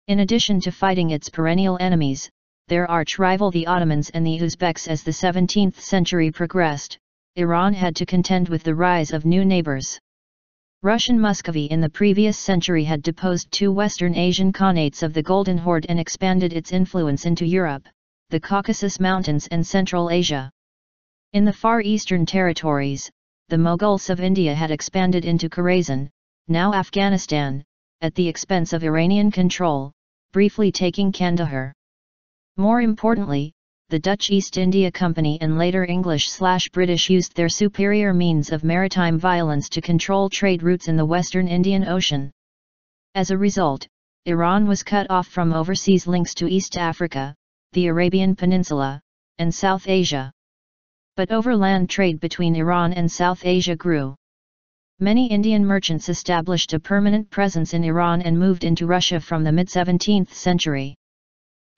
In addition to fighting its perennial enemies, their arch-rival the Ottomans and the Uzbeks. As the 17th century progressed, Iran had to contend with the rise of new neighbors. Russian Muscovy in the previous century had deposed 2 Western Asian khanates of the Golden Horde and expanded its influence into Europe, the Caucasus Mountains and Central Asia. In the Far Eastern territories, the Mughals of India had expanded into Khorasan, now Afghanistan, at the expense of Iranian control, briefly taking Qandahar. More importantly, the Dutch East India Company and later English/British used their superior means of maritime violence to control trade routes in the Western Indian Ocean. As a result, Iran was cut off from overseas links to East Africa, the Arabian Peninsula, and South Asia. But overland trade between Iran and South Asia grew. Many Indian merchants established a permanent presence in Iran and moved into Russia from the mid-17th century.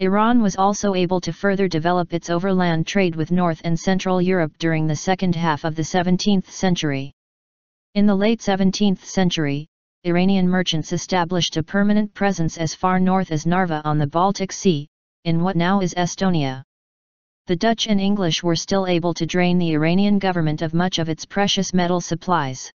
Iran was also able to further develop its overland trade with North and Central Europe during the second half of the 17th century. In the late 17th century, Iranian merchants established a permanent presence as far north as Narva on the Baltic Sea, in what now is Estonia. The Dutch and English were still able to drain the Iranian government of much of its precious metal supplies.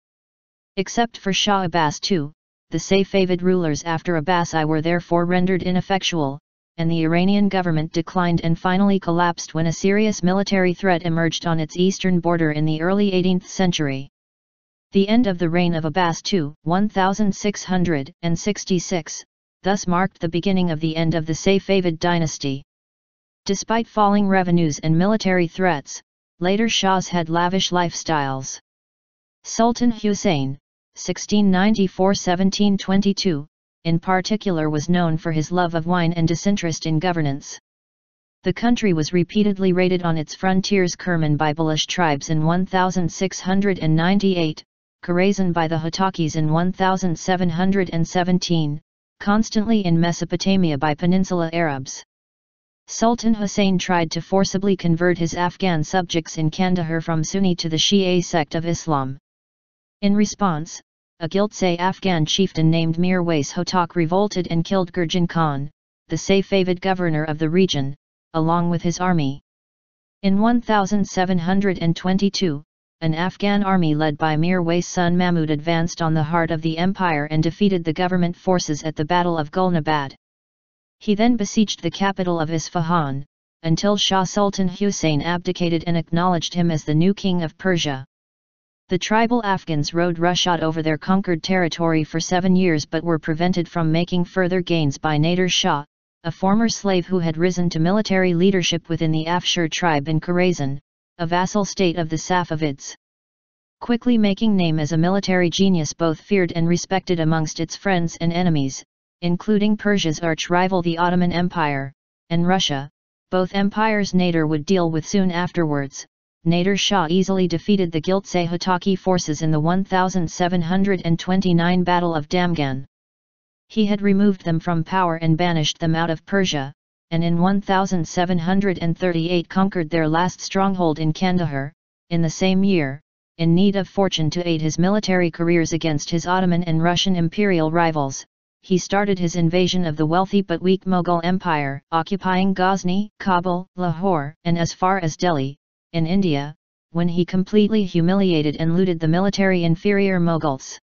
Except for Shah Abbas II, the Safavid rulers after Abbas I were therefore rendered ineffectual, and the Iranian government declined and finally collapsed when a serious military threat emerged on its eastern border in the early 18th century. The end of the reign of Abbas II, 1666, thus marked the beginning of the end of the Safavid dynasty. Despite falling revenues and military threats, later Shahs had lavish lifestyles. Sultan Husayn, 1694–1722, in particular was known for his love of wine and disinterest in governance. The country was repeatedly raided on its frontiers, Kerman by Baloch tribes in 1698, Khorasan by the Hotakis in 1717, constantly in Mesopotamia by Peninsula Arabs. Sultan Husayn tried to forcibly convert his Afghan subjects in Qandahar from Sunni to the Shia sect of Islam. In response, a Giltse Afghan chieftain named Mir Wais Hotak revolted and killed Gurjan Khan, the Safavid governor of the region, along with his army. In 1722, an Afghan army led by Mir Wais' son Mahmud advanced on the heart of the empire and defeated the government forces at the Battle of Gulnabad. He then besieged the capital of Isfahan, until Shah Sultan Husayn abdicated and acknowledged him as the new king of Persia. The tribal Afghans rode roughshod over their conquered territory for 7 years but were prevented from making further gains by Nader Shah, a former slave who had risen to military leadership within the Afshar tribe in Khorasan, a vassal state of the Safavids. Quickly making name as a military genius both feared and respected amongst its friends and enemies, including Persia's arch-rival the Ottoman Empire, and Russia, both empires Nader would deal with soon afterwards. Nader Shah easily defeated the Giltse Hotaki forces in the 1729 Battle of Damgan. He had removed them from power and banished them out of Persia, and in 1738 conquered their last stronghold in Qandahar. In the same year, in need of fortune to aid his military careers against his Ottoman and Russian imperial rivals, he started his invasion of the wealthy but weak Mughal Empire, occupying Ghazni, Kabul, Lahore, and as far as Delhi, in India, when he completely humiliated and looted the military inferior Mughals.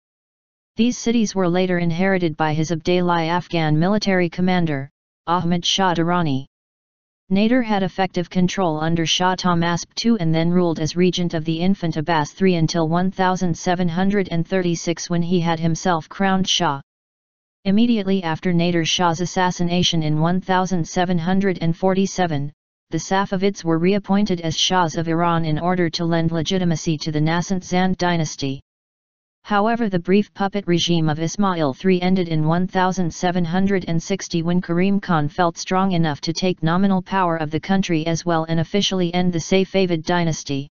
These cities were later inherited by his Abdalai Afghan military commander, Ahmad Shah Durrani. Nader had effective control under Shah Abbas II and then ruled as regent of the infant Abbas III until 1736 when he had himself crowned Shah. Immediately after Nader Shah's assassination in 1747, the Safavids were reappointed as Shahs of Iran in order to lend legitimacy to the nascent Zand dynasty. However, the brief puppet regime of Ismail III ended in 1760 when Karim Khan felt strong enough to take nominal power of the country as well and officially end the Safavid dynasty.